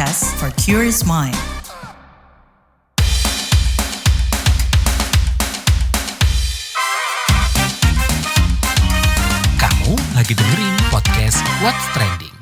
podcast for curious mind. Kamu lagi dengerin podcast What's Trending.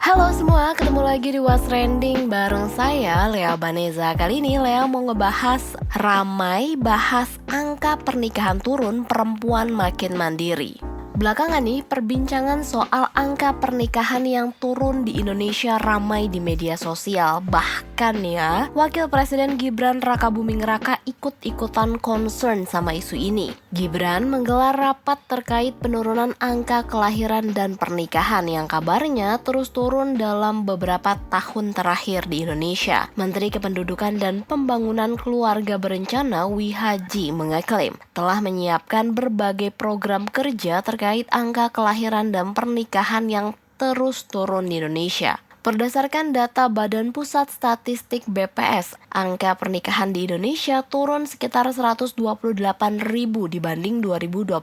Halo semua, ketemu lagi di What's Trending bareng saya, Lea Baneza. Kali ini Lea mau ngebahas ramai bahas angka pernikahan turun, perempuan makin mandiri. Belakangan nih, perbincangan soal angka pernikahan yang turun di Indonesia ramai di media sosial. Bahkan ya, Wakil Presiden Gibran Rakabuming Raka ikut-ikutan concern sama isu ini. Gibran menggelar rapat terkait penurunan angka kelahiran dan pernikahan yang kabarnya terus turun dalam beberapa tahun terakhir di Indonesia. Menteri Kependudukan dan Pembangunan Keluarga Berencana Wihaji mengeklaim telah menyiapkan berbagai program kerja terkait angka kelahiran dan pernikahan yang terus turun di Indonesia. Berdasarkan data Badan Pusat Statistik BPS, angka pernikahan di Indonesia turun sekitar 128.000 dibanding 2022.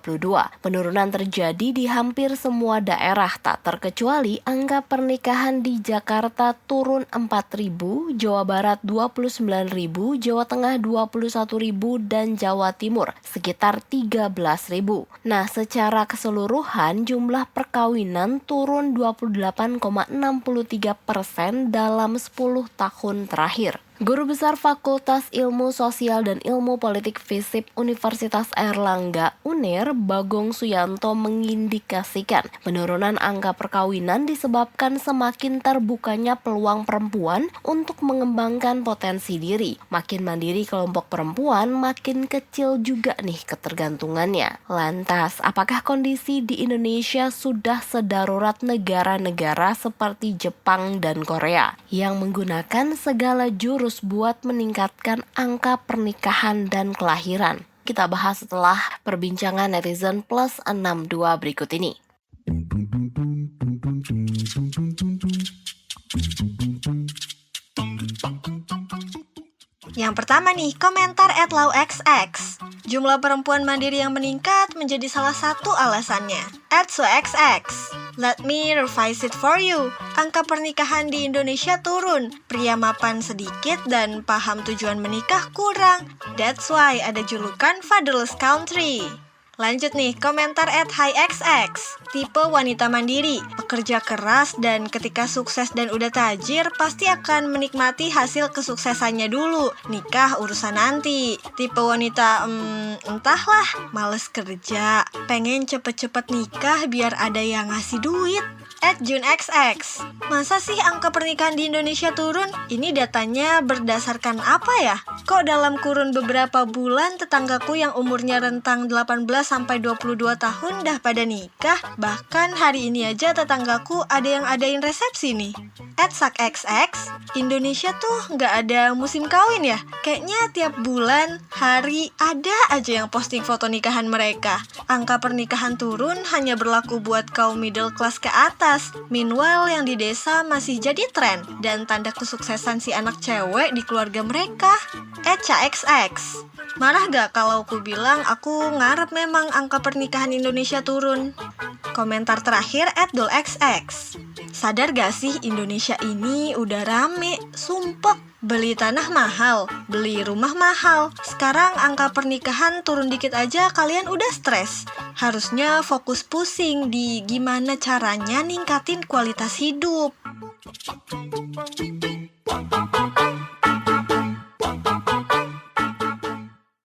Penurunan terjadi di hampir semua daerah, tak terkecuali angka pernikahan di Jakarta turun 4.000, Jawa Barat 29.000, Jawa Tengah 21.000, dan Jawa Timur sekitar 13.000. Nah, secara keseluruhan jumlah perkawinan turun 28,63% dalam 10 tahun terakhir. Guru Besar Fakultas Ilmu Sosial dan Ilmu Politik FISIP Universitas Airlangga UNER, Bagong Suyanto mengindikasikan penurunan angka perkawinan disebabkan semakin terbukanya peluang perempuan untuk mengembangkan potensi diri. Makin mandiri kelompok perempuan, makin kecil juga nih ketergantungannya. Lantas, apakah kondisi di Indonesia sudah sedarurat negara-negara seperti Jepang dan Korea yang menggunakan segala jurus buat meningkatkan angka pernikahan dan kelahiran? Kita bahas setelah perbincangan netizen plus 62 berikut ini. Yang pertama nih, komentar @lauxx. Jumlah perempuan mandiri yang meningkat menjadi salah satu alasannya. @suxx. Let me revise it for you. Angka pernikahan di Indonesia turun, pria mapan sedikit dan paham tujuan menikah kurang. That's why ada julukan fatherless country. Lanjut nih, komentar @highxx. Tipe wanita mandiri, pekerja keras dan ketika sukses dan udah tajir pasti akan menikmati hasil kesuksesannya dulu. Nikah urusan nanti. Tipe wanita, entahlah, males kerja, pengen cepet-cepet nikah biar ada yang ngasih duit. @junxx. Masa sih angka pernikahan di Indonesia turun? Ini datanya berdasarkan apa ya? Kok dalam kurun beberapa bulan tetanggaku yang umurnya rentang 18 sampai 22 tahun dah pada nikah? Bahkan hari ini aja tetanggaku ada yang adain resepsi nih. @sakxx. Indonesia tuh nggak ada musim kawin ya? Kayaknya tiap bulan, hari ada aja yang posting foto nikahan mereka. Angka pernikahan turun hanya berlaku buat kaum middle class ke atas. Meanwhile yang di desa masih jadi tren dan tanda kesuksesan si anak cewek di keluarga mereka. @caxx. Marah gak kalau aku bilang aku ngarep memang angka pernikahan Indonesia turun? Komentar terakhir @dolxx. Sadar gak sih Indonesia ini udah rame, sumpek. Beli tanah mahal, beli rumah mahal. Sekarang angka pernikahan turun dikit aja kalian udah stres. Harusnya fokus pusing di gimana caranya ningkatin kualitas hidup.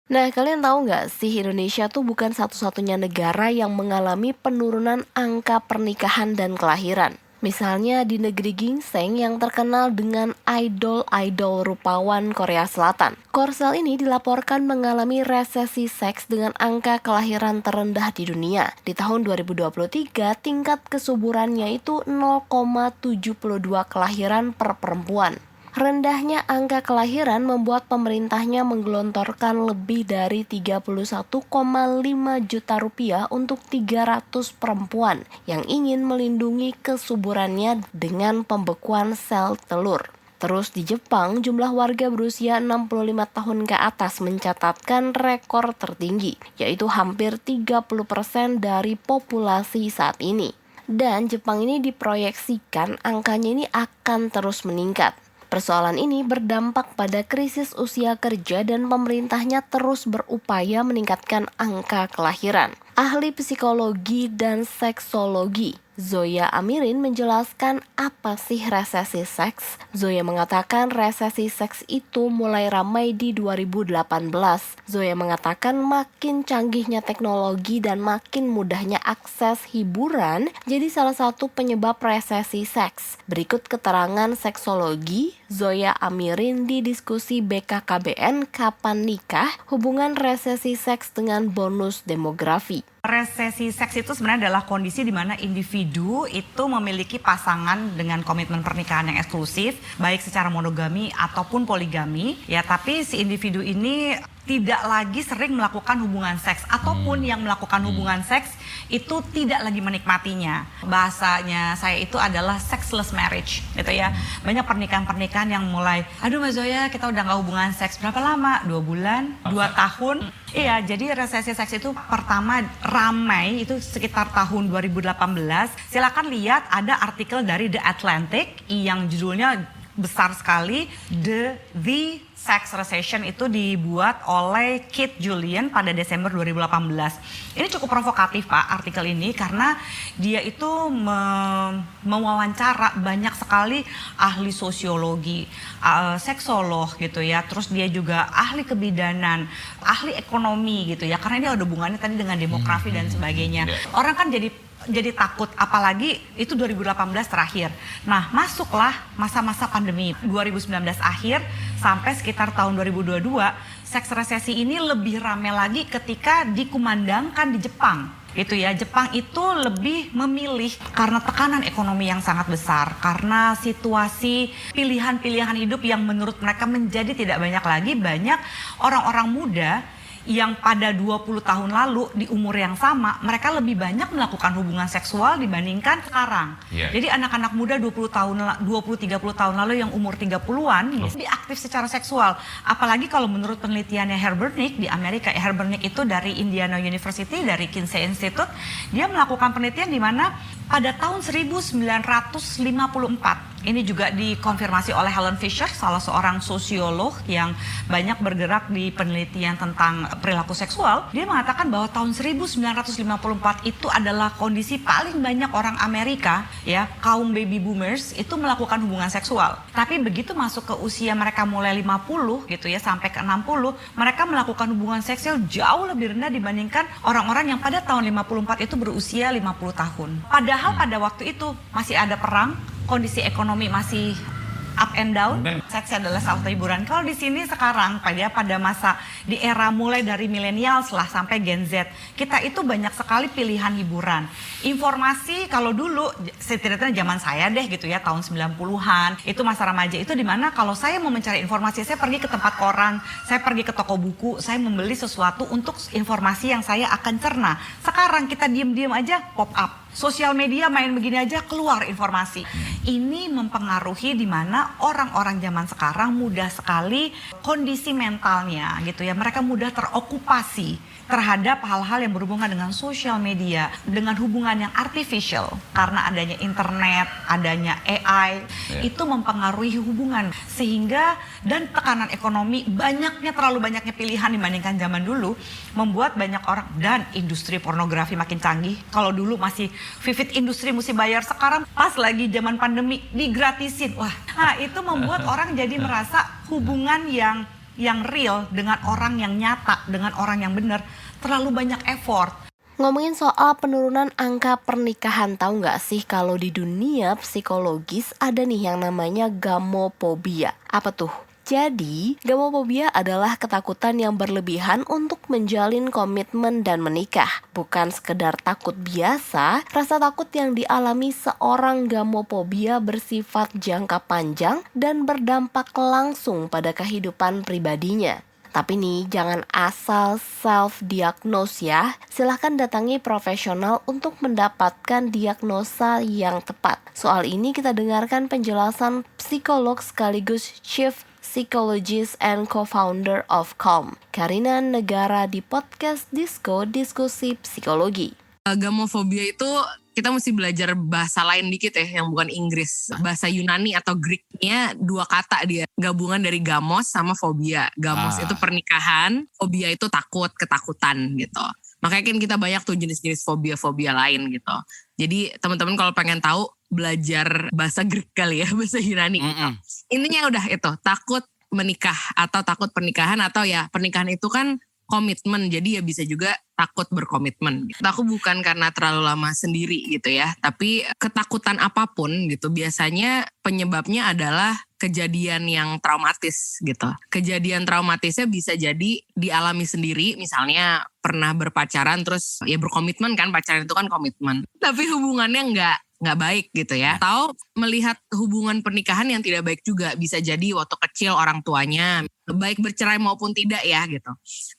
Nah, kalian tahu nggak sih Indonesia tuh bukan satu-satunya negara yang mengalami penurunan angka pernikahan dan kelahiran. Misalnya di negeri ginseng yang terkenal dengan idol-idol rupawan Korea Selatan. Korsel ini dilaporkan mengalami resesi seks dengan angka kelahiran terendah di dunia. Di tahun 2023, tingkat kesuburannya itu 0,72 kelahiran per perempuan. Rendahnya angka kelahiran membuat pemerintahnya menggelontorkan lebih dari 31,5 juta rupiah untuk 300 perempuan yang ingin melindungi kesuburannya dengan pembekuan sel telur. Terus di Jepang, jumlah warga berusia 65 tahun ke atas mencatatkan rekor tertinggi, yaitu hampir 30% dari populasi saat ini. Dan Jepang ini diproyeksikan angkanya ini akan terus meningkat. Persoalan ini berdampak pada krisis usia kerja dan pemerintahnya terus berupaya meningkatkan angka kelahiran. Ahli psikologi dan seksologi Zoya Amirin menjelaskan apa sih resesi seks. Zoya mengatakan resesi seks itu mulai ramai di 2018. Zoya mengatakan makin canggihnya teknologi dan makin mudahnya akses hiburan jadi salah satu penyebab resesi seks. Berikut keterangan seksologi Zoya Amirin di diskusi BKKBN Kapan Nikah, Hubungan Resesi Seks dengan Bonus Demografi. Resesi seks itu sebenarnya adalah kondisi di mana individu itu memiliki pasangan dengan komitmen pernikahan yang eksklusif, baik secara monogami ataupun poligami, ya, tapi si individu ini tidak lagi sering melakukan hubungan seks ataupun yang melakukan hubungan seks itu tidak lagi menikmatinya. Bahasanya saya itu adalah sexless marriage gitu ya. Banyak pernikahan-pernikahan yang mulai, aduh Mbak Zoya kita udah gak hubungan seks berapa lama? 2 bulan? 2 tahun? Iya, jadi resesi seks itu pertama ramai itu sekitar tahun 2018. Silakan lihat ada artikel dari The Atlantic yang judulnya besar sekali, The Sex Recession, itu dibuat oleh Kate Julian pada Desember 2018. Ini cukup provokatif Pak artikel ini karena dia itu mewawancara banyak sekali ahli sosiologi, seksolog gitu ya, terus dia juga ahli kebidanan, ahli ekonomi gitu ya, karena ini ada hubungannya tadi dengan demografi dan sebagainya. Orang kan jadi takut, apalagi itu 2018 terakhir. Nah, masuklah masa-masa pandemi 2019 akhir sampai sekitar tahun 2022, seks resesi ini lebih ramai lagi ketika dikumandangkan di Jepang. Gitu ya, Jepang itu lebih memilih karena tekanan ekonomi yang sangat besar, karena situasi pilihan-pilihan hidup yang menurut mereka menjadi tidak banyak lagi. Banyak orang-orang muda yang pada 20 tahun lalu di umur yang sama, mereka lebih banyak melakukan hubungan seksual dibandingkan sekarang. Jadi anak-anak muda 20-30 tahun lalu yang umur 30-an lebih aktif secara seksual. Apalagi kalau menurut penelitiannya Herbernick di Amerika, Herbernick itu dari Indiana University, dari Kinsey Institute, dia melakukan penelitian di mana pada tahun 1954, ini juga dikonfirmasi oleh Helen Fisher, salah seorang sosiolog yang banyak bergerak di penelitian tentang perilaku seksual. Dia mengatakan bahwa tahun 1954 itu adalah kondisi paling banyak orang Amerika, ya, kaum baby boomers itu melakukan hubungan seksual. Tapi begitu masuk ke usia mereka mulai 50 gitu ya sampai ke 60, mereka melakukan hubungan seksual jauh lebih rendah dibandingkan orang-orang yang pada tahun 54 itu berusia 50 tahun. Padahal pada waktu itu masih ada perang, kondisi ekonomi masih up and down. Seks adalah salah satu hiburan. Kalau di sini sekarang pada masa di era mulai dari milenials lah sampai Gen Z, kita itu banyak sekali pilihan hiburan. Informasi kalau dulu setidaknya zaman saya deh gitu ya, tahun 90-an, itu masa remaja itu dimana kalau saya mau mencari informasi, saya pergi ke tempat koran, saya pergi ke toko buku, saya membeli sesuatu untuk informasi yang saya akan cerna. Sekarang kita diem-diem aja pop up. Sosial media main begini aja keluar informasi. Ini mempengaruhi di mana orang-orang zaman sekarang mudah sekali kondisi mentalnya gitu ya. Mereka mudah terokupasi terhadap hal-hal yang berhubungan dengan sosial media, dengan hubungan yang artificial. Karena adanya internet, adanya AI, itu mempengaruhi hubungan. Sehingga dan tekanan ekonomi, terlalu banyaknya pilihan dibandingkan zaman dulu, membuat banyak orang, dan industri pornografi makin canggih. Kalau dulu masih vivid industri mesti bayar, sekarang pas lagi zaman pandemi digratisin. Wah, nah itu membuat orang jadi merasa hubungan yang real dengan orang yang nyata, dengan orang yang benar, terlalu banyak effort. Ngomongin soal penurunan angka pernikahan, tahu nggak sih kalau di dunia psikologis ada nih yang namanya gamophobia. Apa tuh? Jadi, gamophobia adalah ketakutan yang berlebihan untuk menjalin komitmen dan menikah. Bukan sekedar takut biasa, rasa takut yang dialami seorang gamophobia bersifat jangka panjang dan berdampak langsung pada kehidupan pribadinya. Tapi nih, jangan asal self-diagnose ya. Silahkan datangi profesional untuk mendapatkan diagnosa yang tepat. Soal ini kita dengarkan penjelasan psikolog sekaligus chief psychologist and co-founder of Calm, Karina Negara di podcast Diskusi Psikologi. Gamophobia itu kita mesti belajar bahasa lain dikit ya, yang bukan Inggris. Bahasa Yunani atau Greek-nya 2 kata dia. Gabungan dari gamos sama fobia. Gamos itu pernikahan, fobia itu takut, ketakutan gitu. Makanya kan kita banyak tuh jenis-jenis fobia-fobia lain gitu. Jadi teman-teman kalau pengen tahu, belajar bahasa Greek kali ya, bahasa Yunani gitu. Intinya udah itu, takut menikah atau takut pernikahan, atau ya pernikahan itu kan komitmen, jadi ya bisa juga takut berkomitmen. Aku bukan karena terlalu lama sendiri gitu ya, tapi ketakutan apapun gitu biasanya penyebabnya adalah kejadian yang traumatis gitu. Kejadian traumatisnya bisa jadi dialami sendiri, misalnya pernah berpacaran terus ya berkomitmen kan, pacaran itu kan komitmen. Tapi hubungannya nggak baik gitu ya. Atau melihat hubungan pernikahan yang tidak baik juga, bisa jadi waktu kecil orang tuanya baik bercerai maupun tidak ya gitu.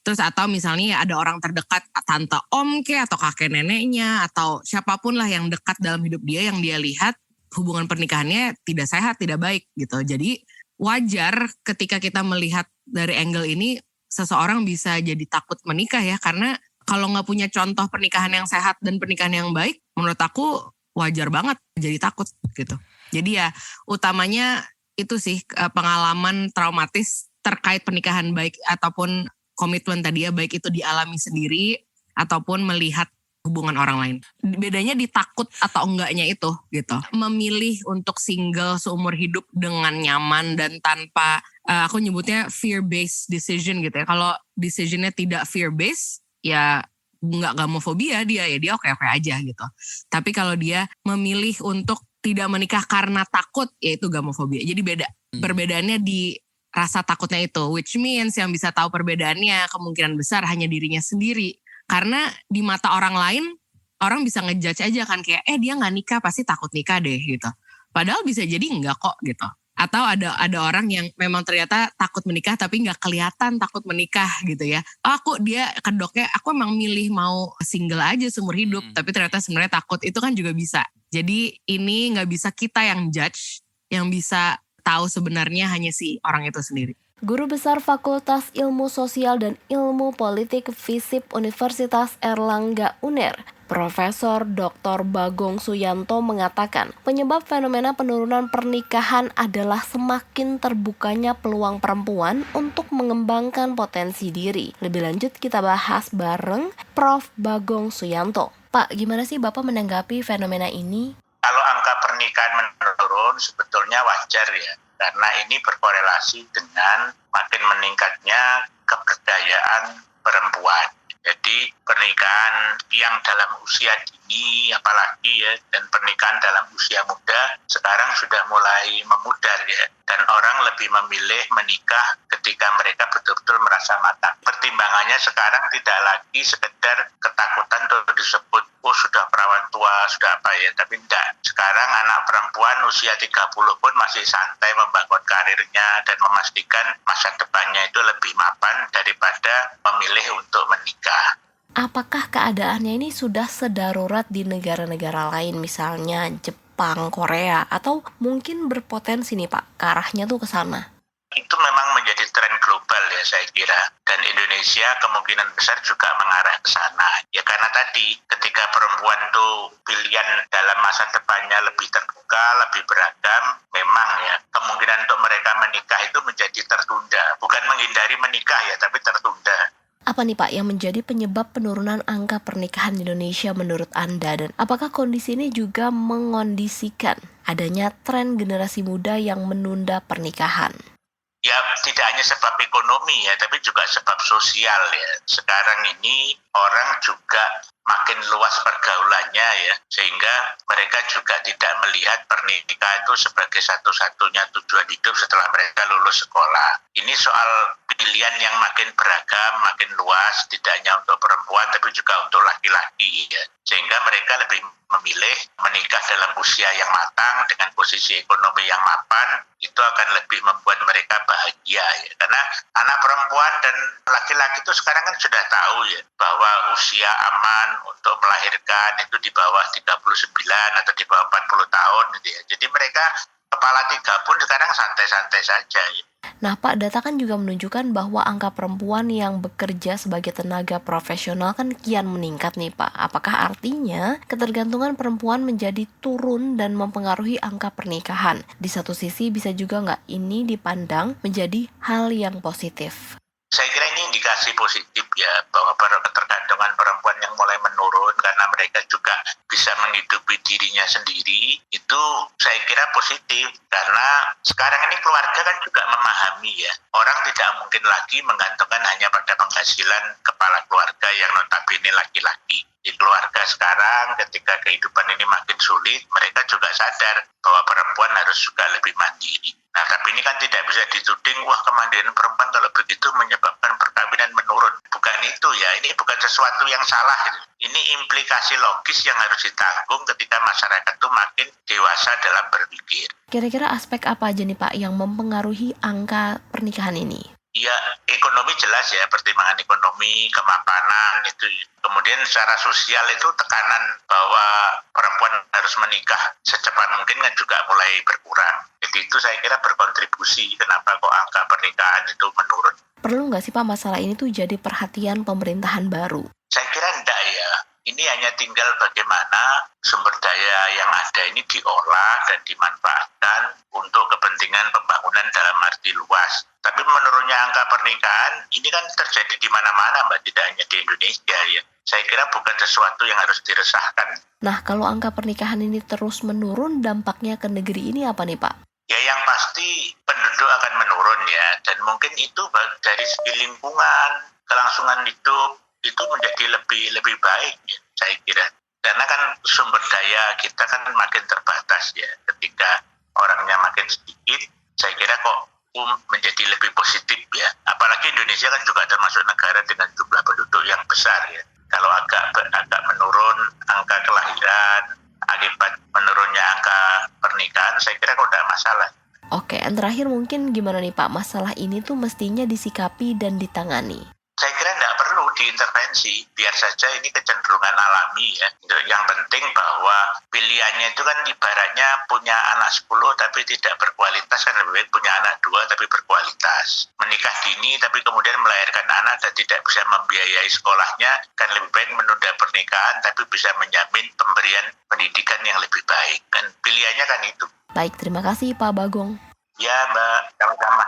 Terus atau misalnya ada orang terdekat, tante om ke atau kakek neneknya atau siapapun lah yang dekat dalam hidup dia yang dia lihat hubungan pernikahannya tidak sehat, tidak baik gitu. Jadi wajar ketika kita melihat dari angle ini seseorang bisa jadi takut menikah ya, karena kalau nggak punya contoh pernikahan yang sehat dan pernikahan yang baik, menurut aku wajar banget jadi takut gitu. Jadi ya utamanya itu sih pengalaman traumatis terkait pernikahan baik ataupun komitmen tadi ya, baik itu dialami sendiri ataupun melihat hubungan orang lain. Bedanya di takut atau enggaknya itu gitu. Memilih untuk single seumur hidup dengan nyaman dan tanpa aku nyebutnya fear-based decision gitu ya. Kalau decisionnya tidak fear-based ya nggak gamofobia dia oke-oke aja gitu. Tapi kalau dia memilih untuk tidak menikah karena takut, ya itu gamofobia. Jadi beda. Perbedaannya di rasa takutnya itu, which means yang bisa tahu perbedaannya kemungkinan besar hanya dirinya sendiri. Karena di mata orang lain, orang bisa ngejudge aja kan kayak, dia nggak nikah pasti takut nikah deh gitu. Padahal bisa jadi enggak kok gitu. Atau ada orang yang memang ternyata takut menikah tapi nggak kelihatan takut menikah gitu ya. Dia kedoknya aku emang milih mau single aja seumur hidup, tapi ternyata sebenarnya takut, itu kan juga bisa. Jadi ini nggak bisa kita yang judge, yang bisa tahu sebenarnya hanya si orang itu sendiri. Guru Besar Fakultas Ilmu Sosial dan Ilmu Politik FISIP Universitas Erlangga UNER, Profesor Dr. Bagong Suyanto mengatakan, penyebab fenomena penurunan pernikahan adalah semakin terbukanya peluang perempuan untuk mengembangkan potensi diri. Lebih lanjut kita bahas bareng Prof. Bagong Suyanto. Pak, gimana sih Bapak menanggapi fenomena ini? Kalau angka pernikahan menurun sebetulnya wajar ya, karena ini berkorelasi dengan makin meningkatnya keberdayaan perempuan. Jadi pernikahan yang dalam usia dini apalagi ya, dan pernikahan dalam usia muda sekarang sudah mulai memudar ya, dan orang lebih memilih menikah ketika mereka betul-betul merasa matang. Pertimbangannya sekarang tidak lagi sekedar ketakutan atau disebut sudah perawan tua, sudah apa ya, tapi tidak. Sekarang anak perempuan usia 30 pun masih santai membangun karirnya dan memastikan masa depannya itu lebih mapan daripada memilih untuk menikah. Apakah keadaannya ini sudah sedarurat di negara-negara lain, misalnya Jepang, Korea, atau mungkin berpotensi nih Pak, ke arahnya tuh ke sana? Itu memang menjadi tren global ya saya kira, dan Indonesia kemungkinan besar juga mengarah ke sana. Ya karena tadi ketika perempuan tuh pilihan dalam masa depannya lebih terbuka, lebih beragam, memang ya kemungkinan untuk mereka menikah itu menjadi tertunda. Bukan menghindari menikah ya, tapi tertunda. Apa nih Pak yang menjadi penyebab penurunan angka pernikahan di Indonesia menurut Anda? Dan apakah kondisi ini juga mengondisikan adanya tren generasi muda yang menunda pernikahan? Ya tidak hanya sebab ekonomi ya, tapi juga sebab sosial ya. Sekarang ini orang juga makin luas pergaulannya ya, sehingga mereka juga tidak melihat pernikahan itu sebagai satu-satunya tujuan hidup setelah mereka lulus sekolah. Ini soal pilihan yang makin beragam, makin luas, tidak hanya untuk perempuan tapi juga untuk laki-laki ya. Sehingga mereka lebih memilih menikah dalam usia yang matang dengan posisi ekonomi yang mapan, itu akan lebih membuat mereka bahagia ya. Karena anak perempuan dan laki-laki itu sekarang kan sudah tahu ya bahwa usia aman untuk melahirkan itu di bawah 39 atau di bawah 40 tahun gitu ya. Jadi mereka kepala 3 pun sekarang santai-santai saja. Nah Pak, data kan juga menunjukkan bahwa angka perempuan yang bekerja sebagai tenaga profesional kan kian meningkat nih Pak. Apakah artinya ketergantungan perempuan menjadi turun dan mempengaruhi angka pernikahan? Di satu sisi bisa juga nggak ini dipandang menjadi hal yang positif? Saya kira ini indikasi positif ya, bahwa ketergantungan perempuan yang mulai menurun karena mereka juga bisa menghidupi dirinya sendiri, itu saya kira positif. Karena sekarang ini keluarga kan juga memahami ya, orang tidak mungkin lagi menggantungkan hanya pada penghasilan kepala keluarga yang notabene laki-laki. Di keluarga sekarang ketika kehidupan ini makin sulit, mereka juga sadar bahwa perempuan harus juga lebih mandiri. Nah, tapi ini kan tidak bisa dituding, wah kemandirian perempuan kalau begitu menyebabkan perkawinan menurun. Bukan itu ya, ini bukan sesuatu yang salah. Gitu. Ini implikasi logis yang harus ditanggung ketika masyarakat itu makin dewasa dalam berpikir. Kira-kira aspek apa aja nih Pak yang mempengaruhi angka pernikahan ini? Ya, ekonomi jelas ya, pertimbangan ekonomi, kemapanan itu. Kemudian secara sosial itu tekanan bahwa perempuan harus menikah secepat mungkin kan juga mulai berkurang. Jadi itu saya kira berkontribusi kenapa kok angka pernikahan itu menurun. Perlu nggak sih Pak masalah ini tuh jadi perhatian pemerintahan baru? Saya kira enggak ya. Ini hanya tinggal bagaimana sumber daya yang ada ini diolah dan dimanfaatkan untuk kepentingan pembangunan dalam arti luas. Tapi menurunnya angka pernikahan ini kan terjadi di mana-mana Mbak, tidak hanya di Indonesia ya. Saya kira bukan sesuatu yang harus diresahkan. Nah, kalau angka pernikahan ini terus menurun, dampaknya ke negeri ini apa nih Pak? Ya yang pasti penduduk akan menurun ya, dan mungkin itu dari segi lingkungan, kelangsungan hidup, itu menjadi lebih baik ya, saya kira. Karena kan sumber daya kita kan makin terbatas ya, ketika orangnya makin sedikit, saya kira kok menjadi lebih positif ya. Apalagi Indonesia kan juga termasuk negara dengan jumlah penduduk yang besar ya. Kalau agak menurun angka kelahiran, akibat menurunnya angka pernikahan, saya kira kok tidak masalah. Oke, yang terakhir mungkin gimana nih Pak, masalah ini tuh mestinya disikapi dan ditangani? Saya kira tidak perlu diintervensi, biar saja ini kecenderungan alami ya. Yang penting bahwa pilihannya itu kan ibaratnya punya anak 10 tapi tidak berkualitas, kan lebih baik punya anak 2 tapi berkualitas. Menikah dini tapi kemudian melahirkan anak dan tidak bisa membiayai sekolahnya, kan lebih baik menunda pernikahan tapi bisa menjamin pemberian pendidikan yang lebih baik. Kan pilihannya kan itu. Baik, terima kasih Pak Bagong. Ya Mbak, sama-sama.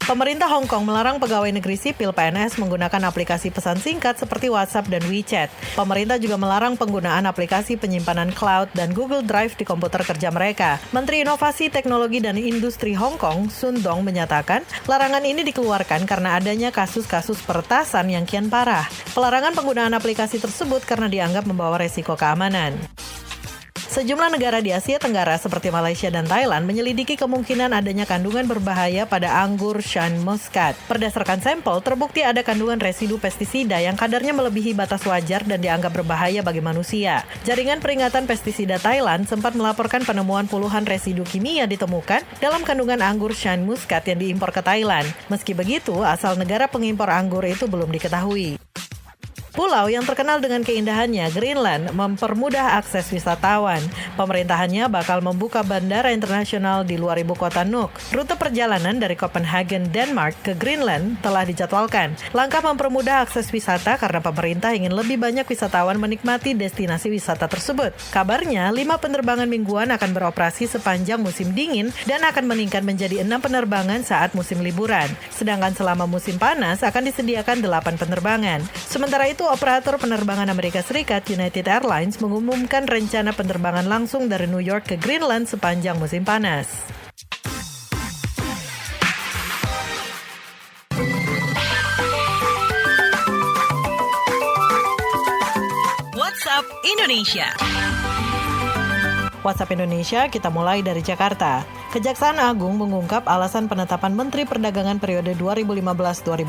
Pemerintah Hong Kong melarang pegawai negeri sipil PNS menggunakan aplikasi pesan singkat seperti WhatsApp dan WeChat. Pemerintah juga melarang penggunaan aplikasi penyimpanan cloud dan Google Drive di komputer kerja mereka. Menteri Inovasi, Teknologi, dan Industri Hong Kong, Sun Dong, menyatakan larangan ini dikeluarkan karena adanya kasus-kasus peretasan yang kian parah. Pelarangan penggunaan aplikasi tersebut karena dianggap membawa resiko keamanan. Sejumlah negara di Asia Tenggara seperti Malaysia dan Thailand menyelidiki kemungkinan adanya kandungan berbahaya pada anggur Shan Muscat. Berdasarkan sampel, terbukti ada kandungan residu pestisida yang kadarnya melebihi batas wajar dan dianggap berbahaya bagi manusia. Jaringan Peringatan Pestisida Thailand sempat melaporkan penemuan puluhan residu kimia ditemukan dalam kandungan anggur Shan Muscat yang diimpor ke Thailand. Meski begitu, asal negara pengimpor anggur itu belum diketahui. Pulau yang terkenal dengan keindahannya, Greenland, mempermudah akses wisatawan. Pemerintahannya bakal membuka bandara internasional di luar ibu kota Nuuk. Rute perjalanan dari Copenhagen, Denmark ke Greenland telah dijadwalkan. Langkah mempermudah akses wisata karena pemerintah ingin lebih banyak wisatawan menikmati destinasi wisata tersebut. Kabarnya, 5 penerbangan mingguan akan beroperasi sepanjang musim dingin dan akan meningkat menjadi 6 penerbangan saat musim liburan. Sedangkan selama musim panas akan disediakan 8 penerbangan. Sementara itu, operator penerbangan Amerika Serikat United Airlines mengumumkan rencana penerbangan langsung dari New York ke Greenland sepanjang musim panas. WhatsApp Indonesia. WhatsApp Indonesia, kita mulai dari Jakarta. Kejaksaan Agung mengungkap alasan penetapan Menteri Perdagangan periode 2015-2016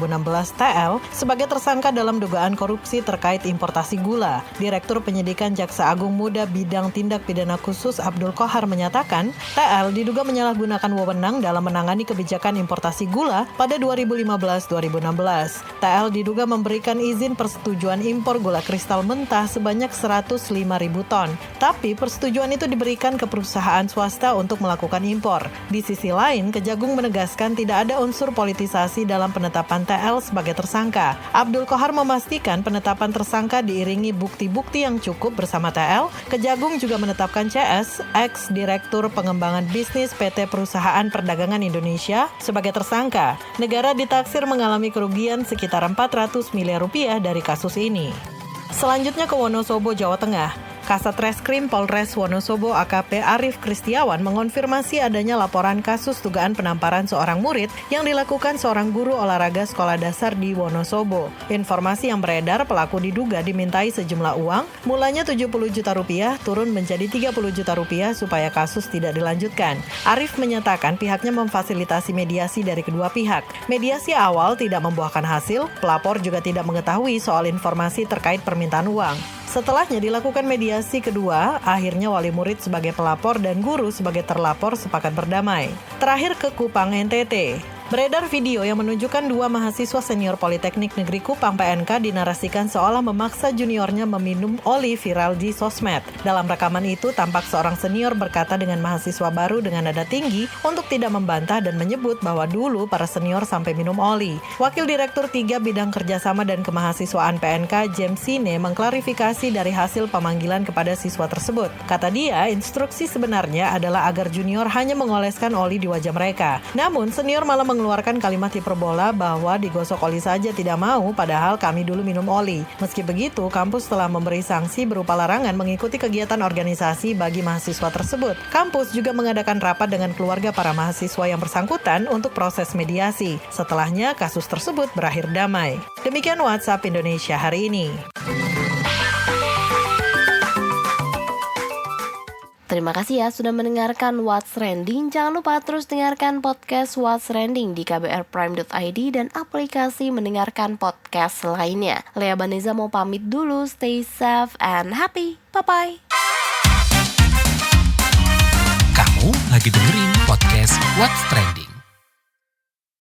TL sebagai tersangka dalam dugaan korupsi terkait importasi gula. Direktur Penyidikan Jaksa Agung Muda Bidang Tindak Pidana Khusus Abdul Qohar menyatakan, TL diduga menyalahgunakan wewenang dalam menangani kebijakan importasi gula pada 2015-2016. TL diduga memberikan izin persetujuan impor gula kristal mentah sebanyak 105.000 ton. Tapi persetujuan itu diberikan ke perusahaan swasta untuk melakukan impor. Di sisi lain, Kejagung menegaskan tidak ada unsur politisasi dalam penetapan TL sebagai tersangka. Abdul Qohar memastikan penetapan tersangka diiringi bukti-bukti yang cukup bersama TL. Kejagung juga menetapkan CS, ex-direktur pengembangan bisnis PT Perusahaan Perdagangan Indonesia, sebagai tersangka. Negara ditaksir mengalami kerugian sekitar 400 miliar rupiah dari kasus ini. Selanjutnya ke Wonosobo, Jawa Tengah. Kasat Reskrim Polres Wonosobo AKP Arif Kristiawan mengonfirmasi adanya laporan kasus dugaan penamparan seorang murid yang dilakukan seorang guru olahraga sekolah dasar di Wonosobo. Informasi yang beredar, pelaku diduga dimintai sejumlah uang, mulanya 70 juta rupiah turun menjadi 30 juta rupiah supaya kasus tidak dilanjutkan. Arif menyatakan pihaknya memfasilitasi mediasi dari kedua pihak. Mediasi awal tidak membuahkan hasil, pelapor juga tidak mengetahui soal informasi terkait permintaan uang. Setelahnya dilakukan mediasi kedua, akhirnya wali murid sebagai pelapor dan guru sebagai terlapor sepakat berdamai. Terakhir ke Kupang, NTT. Beredar video yang menunjukkan dua mahasiswa senior Politeknik Negeri Kupang PNK dinarasikan seolah memaksa juniornya meminum oli viral di sosmed. Dalam rekaman itu tampak seorang senior berkata dengan mahasiswa baru dengan nada tinggi untuk tidak membantah dan menyebut bahwa dulu para senior sampai minum oli. Wakil Direktur 3 Bidang Kerjasama dan Kemahasiswaan PNK James Sine mengklarifikasi dari hasil pemanggilan kepada siswa tersebut. Kata dia, instruksi sebenarnya adalah agar junior hanya mengoleskan oli di wajah mereka. Namun senior malah mengeluarkan kalimat hiperbola bahwa digosok oli saja tidak mau, padahal kami dulu minum oli. Meski begitu, kampus telah memberi sanksi berupa larangan mengikuti kegiatan organisasi bagi mahasiswa tersebut. Kampus juga mengadakan rapat dengan keluarga para mahasiswa yang bersangkutan untuk proses mediasi. Setelahnya, kasus tersebut berakhir damai. Demikian WhatsApp Indonesia hari ini. Terima kasih ya sudah mendengarkan What's Trending. Jangan lupa terus dengarkan podcast What's Trending di kbrprime.id dan aplikasi mendengarkan podcast lainnya. Lea Baneza mau pamit dulu. Stay safe and happy. Bye-bye. Kamu lagi dengerin podcast What's Trending.